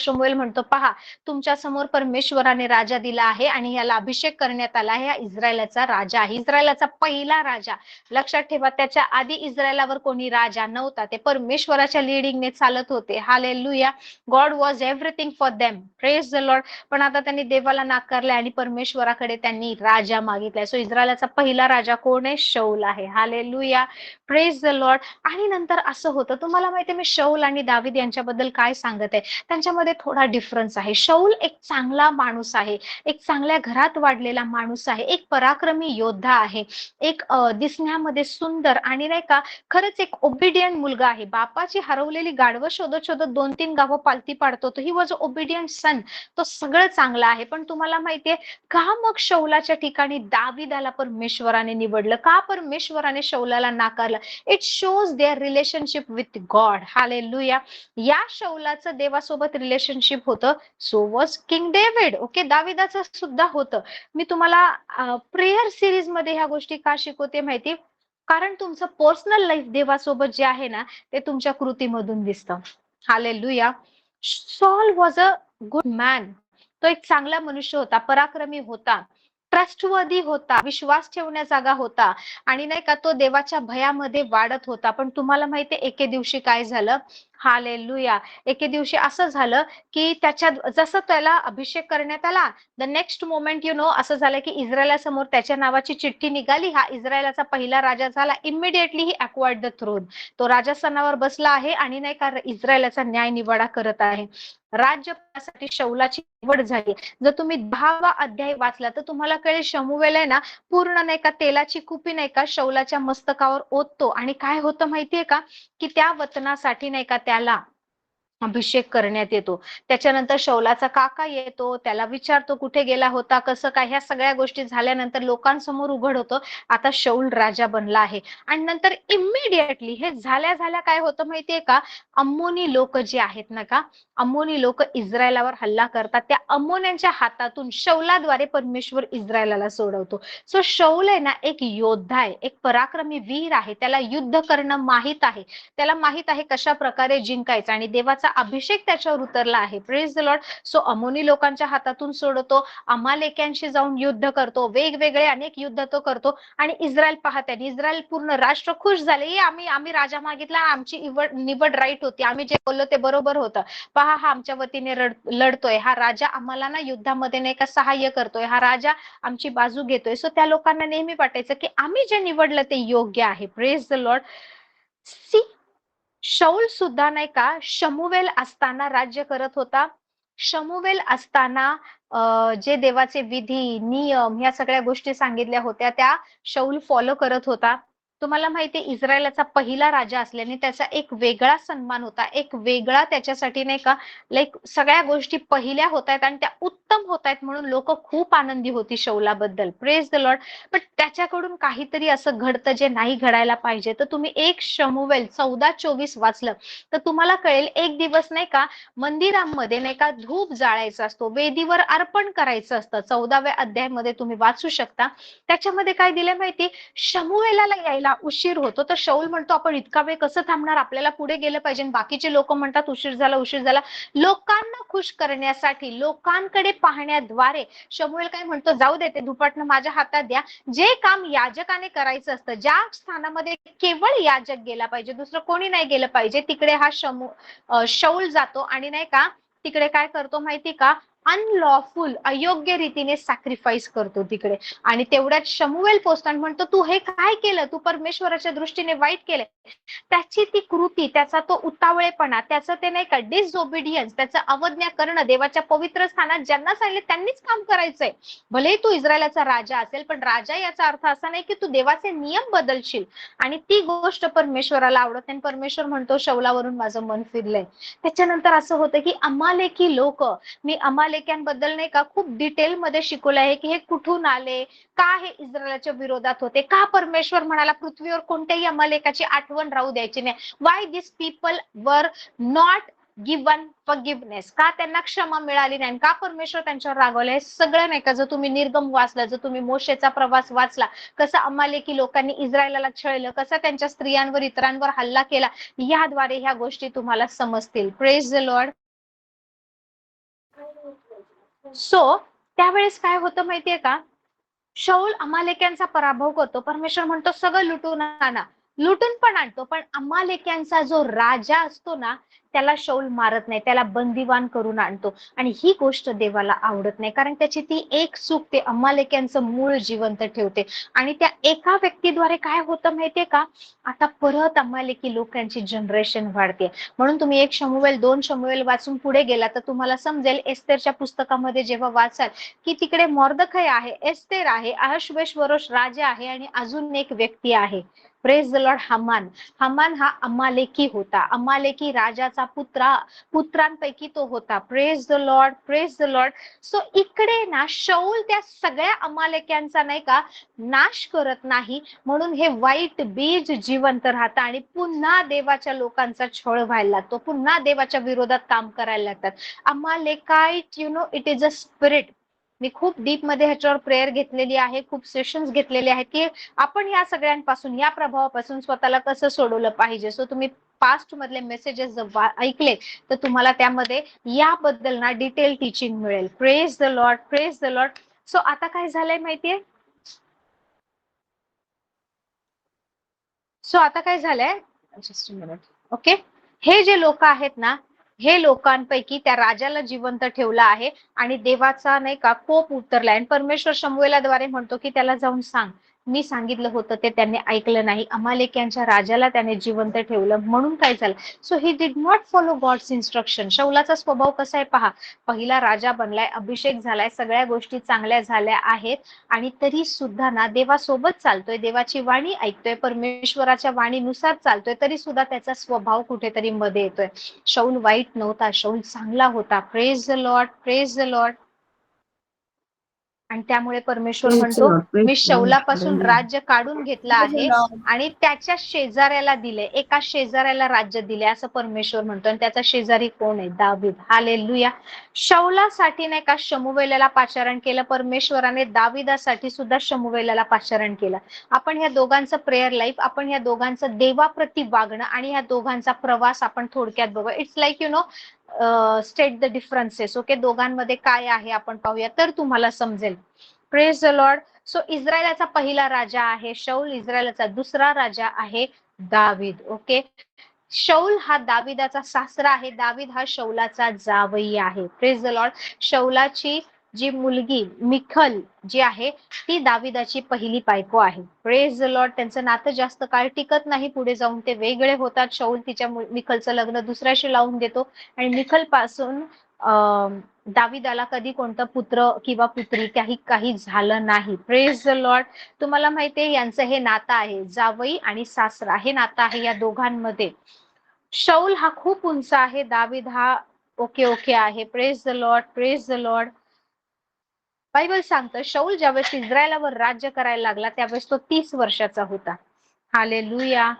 शमूएल म्हणतो, पहा तुमच्या समोर परमेश्वराने राजा दिला आहे आणि याला अभिषेक करण्यात आला आहे. हा इस्रायलाचा राजा आहे, इस्रायलाचा पहिला राजा. लक्षात ठेवा, त्याच्या आधी इस्रायलावर कोणी राजा नव्हता. ते परमेश्वराच्या लिडिंगने चालत होते. Hallelujah. God was everything for them. Praise the Lord. पण आता त्यांनी देवाला नाकारले आणि परमेश्वराकडे त्यांनी राजा मागितलाय. सो इस्रायलाचा पहिला राजा कोण आहे? शौल आहे. हालेलुया. Praise the Lord. आणि नंतर असं होतं, तुम्हाला माहितीये मी शौल आणि दावीद यांच्याबद्दल काय सांगत आहे, त्यांच्यामध्ये थोडा डिफरन्स आहे. शौल एक चांगला माणूस आहे, एक चांगल्या घरात वाढलेला माणूस आहे, एक पराक्रमी योद्धा आहे, एक दिसण्यामध्ये सुंदर आणि नाही का खरंच एक ओबिडियंट मुलगा आहे. बापाची हरवलेली गाढवं शोधत शोधत 2-3 गावं पालती पाडतो. ही वॉज ओबिडियंट सन. तो सगळं चांगला आहे. पण तुम्हाला माहितीये का मग शौलाच्या ठिकाणी दाविदाला परमेश्वराने निवडलं? का परमेश्वराने शौलाला नाकारलं? It shows their relationship with God. Hallelujah. या शौलाचं देवासोबत रिलेशनशिप होतं, so was king David. Okay, दाविदाचं सुद्धा होतं. मी तुम्हाला प्रेयर सिरीज मध्ये ह्या गोष्टी का शिकवते माहिती? कारण तुमचं पर्सनल लाईफ देवासोबत जे आहे ना, ते तुमच्या कृतीमधून दिसतं. Hallelujah. Saul was a good man. तो एक चांगला मनुष्य होता, पराक्रमी होता, ट्रस्टवर्दी होता, विश्वास ठेवण्यासारखा होता आणि नाही का तो देवाच्या भयामध्ये वाढत होता. पण तुम्हाला माहितीये एके दिवशी काय झालं? हालेलुया. एके दिवशी असं झालं की त्याच्या जसं त्याला अभिषेक करण्यात आला, द नेक्स्ट मोमेंट असं झालं की इस्रायलासमोर त्याच्या नावाची चिठ्ठी निघाली. हा इस्रायलाचा पहिला राजा झाला. Immediately he acquired the throne. तो राजस्थानावर बसला आहे आणि नाही का इस्रायलाचा न्याय निवाडा करत आहे. राज्यपालासाठी शौलाची निवड झाली. जर तुम्ही 10वा अध्याय वाचला तर तुम्हाला कळेल, शमूएल आहे ना पूर्ण नाही का तेलाची कुपी नाही का शौलाच्या मस्तकावर ओततो आणि काय होतं माहितीये का, की त्या वतनासाठी नाही का त्याला अभिषेक करण्यात येतो. त्याच्यानंतर शौलाचा काका येतो, त्याला विचारतो कुठे गेला होता, कसं काय. ह्या सगळ्या गोष्टी झाल्यानंतर लोकांसमोर उघड होतं, आता शौल राजा बनला आहे. आणि नंतर इमिडिएटली हे झाल्या झाल्या काय होतं माहितीये का, अम्मोनी लोक जे आहेत ना का, अम्मोनी लोक इस्रायलावर हल्ला करतात. त्या अम्मोन्यांच्या हातातून शौलाद्वारे परमेश्वर इस्रायलाला सोडवतो. सो शौल आहे ना एक योद्धा आहे, एक पराक्रमी वीर आहे. त्याला युद्ध करणं माहित आहे, त्याला माहित आहे कशा प्रकारे जिंकायचं आणि देवाचा अभिषेक त्याच्यावर उतरला आहे. Praise the lord. सो अमोनी लोकांच्या हातातून सोडतो, अमालेक्यांशी जाऊन युद्ध करतो, वेगवेगळे अनेक युद्ध तो करतो आणि इस्रायल पाहते, इस्रायल पूर्ण राष्ट्र खुश झाले. आम्ही राजा मागितला, आमची निवड राईट होती, आम्ही जे बोललो ते बरोबर होतं. पहा हा आमच्या वतीने लढतोय, हा राजा आम्हाला ना युद्धामध्ये नाही का सहाय्य करतोय, हा राजा आमची बाजू घेतोय. सो त्या लोकांना नेहमी वाटायचं की आम्ही जे निवडलं ते योग्य आहे. Praise the Lord. सी शौल सुद्धा नाही का शमूवेल असताना राज्य करत होता. शमूवेल असताना जे देवाचे विधी नियम या सगळ्या गोष्टी सांगितल्या होत्या त्या शौल फॉलो करत होता. तुम्हाला माहितीये इस्रायलाचा पहिला राजा असल्याने त्याचा एक वेगळा सन्मान होता, एक वेगळा त्याच्यासाठी नाही का लाईक सगळ्या गोष्टी पहिल्या होत आहेत आणि त्या उत्तम होत आहेत म्हणून लोक खूप आनंदी होती शौलाबद्दल. Praise the Lord. पण त्याच्याकडून काहीतरी असं घडतं जे नाही घडायला पाहिजे. तर तुम्ही 1 शमूएल 14:24 वाचलं तर तुम्हाला कळेल, एक दिवस नाही का मंदिरामध्ये नाही का धूप जाळायचा असतो, वेदीवर अर्पण करायचं असतं. 14व्या अध्यायामध्ये तुम्ही वाचू शकता. त्याच्यामध्ये काय दिलंय माहिती, शमूएलाला यायला उशीर होतो तर शौल म्हणतो आपण इतका वेळ कसं थांबणार, आपल्याला पुढे गेलं पाहिजे. बाकीचे लोक म्हणतात उशीर झाला उशीर झाला. लोकांना खुश करण्यासाठी, लोकांकडे पाहण्याद्वारे शमूएल काय म्हणतो, जाऊ दे ते धुपाटणं माझ्या हातात द्या. जे काम याजकाने करायचं असतं, ज्या स्थानामध्ये केवळ याजक गेला पाहिजे, दुसरं कोणी नाही गेलं पाहिजे, तिकडे हा शौल जातो आणि नाही का तिकडे काय करतो माहिती का, अनलॉफुल अयोग्य रीतीने सॅक्रिफाईस करतो तिकडे. आणि तेवढ्यात शमूएल पोचतो म्हणतो तू हे काय केलं, तू परमेश्वराच्या दृष्टीने वाईट केलं. त्याची ती कृती, त्याचा तो उतावळेपणा, त्याचं ते नाही का डिसओबिडियन्स, त्याचं अवज्ञा करणं, देवाच्या पवित्र स्थानात ज्यांना सांगितले त्यांनीच काम करायचंय. भले तू इस्रायलाचा राजा असेल पण राजा याचा अर्थ असा नाही की तू देवाचे नियम बदलशील. आणि ती गोष्ट परमेश्वराला आवडत नाही. परमेश्वर म्हणतो शौलावरून माझं मन फिरलंय. त्याच्यानंतर असं होतं की अमालेकी लोक, मी अमालेक्यांबद्दल नाही का खूप डिटेल मध्ये शिकवलं आहे की हे कुठून आले, का हे इस्रायलाच्या विरोधात होते, का परमेश्वर म्हणाला पृथ्वीवर कोणत्याही अमालेकाची आठवण राहू द्यायची नाही. Why this people were not given forgiveness, का त्यांना क्षमा मिळाली नाही, का परमेश्वर त्यांच्यावर रागवले. हे सगळं नाही का जर तुम्ही निर्गम वाचला, जर तुम्ही मोशेचा प्रवास वाचला, कसं अमालेकी लोकांनी इस्रायलाला छळलं, कसं त्यांच्या स्त्रियांवर इतरांवर हल्ला केला, याद्वारे ह्या गोष्टी तुम्हाला समजतील. Praise the lord. सो त्यावेळेस काय होतं माहितीये का, शाऊल अमालेक्यांचा पराभव करतो. परमेश्वर म्हणतो सगळं लुटून आणा. लुटून पण आणतो, पण अमालेक्यांचा जो राजा असतो ना, त्याला शाऊल मारत नाही, त्याला बंदिवान करून आणतो. आणि ही गोष्ट देवाला आवडत नाही, कारण त्याची ती एक चूक ते अमालेक्यांचं मूळ जिवंत ठेवते. आणि त्या एका व्यक्तीद्वारे काय होतं माहितीये का, आता परत अमालेकी लोकांची जनरेशन वाढते. म्हणून तुम्ही 1 शमूएल 2 शमूएल वाचून पुढे गेला तर तुम्हाला समजेल, एस्तेरच्या पुस्तकामध्ये जेव्हा वाचाल की तिकडे मॉर्दखय आहे, एस्तेर आहे, अहश्वेरोश राजा आहे आणि अजून एक व्यक्ती आहे. Praise the lord, Haman. Haman हा अमालेकी होता, अमालेकी राजाचा पुत्रांपैकी तो होता. Praise the lord, praise the lord. So इकडे ना शाऊल त्या सगळ्या अमालेक्यांचा नाही का नाश करत नाही, म्हणून हे वाईट बीज जिवंत राहतं आणि पुन्हा देवाच्या लोकांचा छळ व्हायला लागतो, पुन्हा देवाच्या विरोधात काम करायला लागतात. अमालेकाईट, इट इज अ स्पिरिट. मी खूप डीप मध्ये ह्याच्यावर प्रेयर घेतलेली आहे, खूप सेशन्स घेतलेले आहेत की आपण या सगळ्यांपासून, या प्रभावापासून स्वतःला कसं सोडवलं पाहिजे. सो तुम्ही पास्ट मधले मेसेजेस ऐकले तर तुम्हाला त्यामध्ये याबद्दल ना डिटेल टीचिंग मिळेल. Praise the lord, praise the lord. So आता काय झालंय माहितीये, सो आता काय झालंय, जस्ट मिनिट. ओके, हे जे लोक आहेत ना, हे लोकांपैकी त्या राजाला जिवंत ठेवलं आहे आणि देवाचा नाही का कोप उतरलाय. आणि परमेश्वर शमूएलाद्वारे म्हणतो की त्याला जाऊन सांग, मी सांगितलं होतं ते त्यांनी ऐकलं नाही, अमालेक्यांच्या राजाला त्याने जिवंत ठेवलं. म्हणून काय झालं, so he did not follow God's instruction. शौलाचा स्वभाव कसा आहे पहा, पहिला राजा बनलाय, अभिषेक झालाय, सगळ्या गोष्टी चांगल्या झाल्या आहेत आणि तरी सुद्धा ना देवासोबत चालतोय, देवाची वाणी ऐकतोय, परमेश्वराच्या वाणीनुसार चालतोय, तरी सुद्धा त्याचा स्वभाव कुठेतरी मध्ये येतोय. शाऊल वाईट नव्हता, शाऊल चांगला होता. Praise the lord, praise the Lord. आणि त्यामुळे परमेश्वर Praise the म्हणतो Lord. Praise me the Lord. शौलापासून Hallelujah. राज्य काढून घेतलं Praise the आहे Lord. आणि त्याच्या शेजाऱ्याला दिले, एका शेजाऱ्याला राज्य दिले, असं परमेश्वर म्हणतो. आणि त्याचा शेजारी कोण आहे, दावीद. हालेलुया. शौलासाठी नाही का शमूएलाला पाचारण केलं, परमेश्वराने दाविदासाठी सुद्धा शमूएलाला पाचारण केलं. आपण ह्या दोघांचं प्रेयर लाईफ, आपण ह्या दोघांचं देवाप्रती वागणं आणि ह्या दोघांचा प्रवास आपण थोडक्यात बघू. It's like state the differences. Okay, दोघांमध्ये काय आहे आपण पाहूया तर तुम्हाला समजेल. Praise the lord. सो इस्रायलाचा पहिला राजा आहे शाऊल, इस्रायलाचा दुसरा राजा आहे दावीद. ओके, शाऊल हा दाविदाचा सासरा आहे, दावीद हा शौलाचा जावई आहे. Praise the lord. शौलाची जी मुलगी मिखल जी आहे ती दाविदाची पहिली बायको आहे. Praise the lord. त्यांचं नातं जास्त काळ टिकत नाही, पुढे जाऊन ते वेगळे होतात. शाऊल तिच्या मिखलचं लग्न दुसऱ्याशी लावून देतो आणि मिखल पासून दाविदाला कधी कोणतं पुत्र किंवा पुत्री काही झालं नाही. Praise the Lord. तुम्हाला माहितीये यांचं हे नातं आहे, जावई आणि सासरा हे नातं आहे या दोघांमध्ये. शाऊल हा खूप उंच आहे, दावीद हा ओके ओके आहे. Praise the lord, praise the Lord. Bible सांगतं शाऊल ज्यावेळेस इस्रायलावर राज्य करायला लागला त्यावेळेस तो 30 वर्षाचा होता. Hallelujah,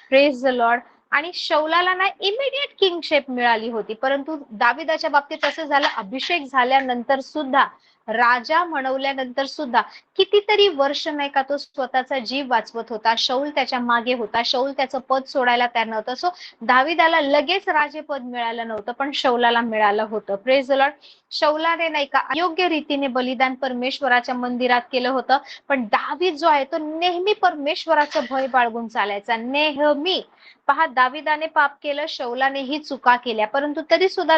praise the Lord. आणि शौलाला ना इमिडिएट किंगशिप मिळाली होती, परंतु दाविदाच्या बाबतीत असं झालं, अभिषेक झाल्यानंतर सुद्धा, राजा म्हणवल्यानंतर सुद्धा कितीतरी वर्ष नाही का तो स्वतःचा जीव वाचवत होता. शाऊल त्याच्या मागे होता, शाऊल त्याचं पद सोडायला तयार नव्हतं. सो दाविदाला लगेच राजेपद मिळालं नव्हतं, पण शौलाला मिळालं होतं. Praise the Lord. शौलाने नाही का अयोग्य रीतीने बलिदान परमेश्वराच्या मंदिरात केलं होतं, पण दावीद जो आहे तो नेहमी परमेश्वराचं भय बाळगून चालायचा, नेहमी. पहा, दाविदाने पाप केलं, शौलानेही चुका केल्या, परंतु तरी सुद्धा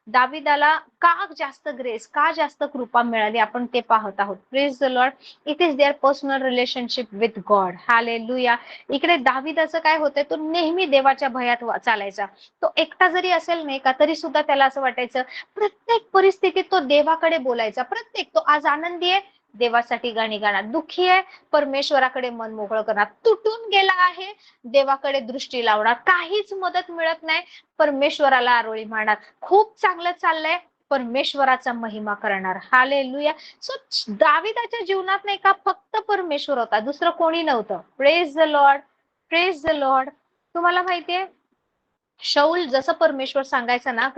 दाविदाला का जास्त ग्रेस, का जास्त कृपा मिळाली, आपण ते पाहत आहोत. Praise the lord. It is their personal relationship with God. Hallelujah. इकडे दाविदाचं काय होतंय, तो नेहमी देवाच्या भयात चालायचा. तो एकटा जरी असेल नाही का तरी सुद्धा त्याला असं वाटायचं, प्रत्येक परिस्थितीत तो देवाकडे बोलायचा. तो आज आनंदी आहे, देवासाठी गाणी गाणार, दुःखी आहे, परमेश्वराकडे मन मोकळं करणार, तुटून गेला आहे, देवाकडे दृष्टी लावणार, काहीच मदत मिळत नाही, परमेश्वराला आरोळी मारणार, खूप चांगलं चाललंय, परमेश्वराचा महिमा करणार. हालेलुया. सो दाविदाच्या जीवनात नाही का फक्त परमेश्वर होता, दुसरं कोणी नव्हतं. Praise the lord, praise the Lord. तुम्हाला माहितीये शाऊल जसं परमेश्वर सांगायचा ना,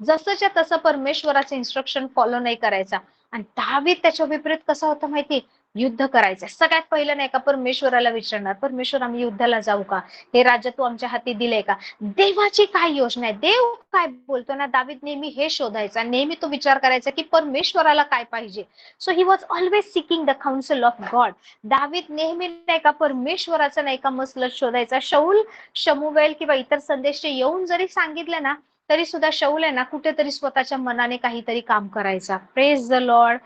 जसंच्या तसं परमेश्वराचं इन्स्ट्रक्शन फॉलो नाही करायचा. आणि दावीद त्याच्या विपरीत कसा होता माहिती, युद्ध करायचंय. सगळ्यात पहिलं नाही का परमेश्वराला विचारणार, परमेश्वर आम्ही युद्धाला जाऊ का? हे राज्य तू आमच्या हाती दिलंय का? देवाची काय योजना आहे, देव काय बोलतो ना, दावीद नेहमी हे शोधायचा, नेहमी तो विचार करायचा की परमेश्वराला काय पाहिजे. So he was always seeking the council of God. दावीद नेहमी नाही का परमेश्वराचा नाही का मसलत शोधायचा. शौल, शमुवेल किंवा इतर संदेश येऊन जरी सांगितले ना, तरी सुद्धा शौल आहे ना कुठेतरी स्वतःच्या मनाने काहीतरी काम करायचा. Praise the Lord.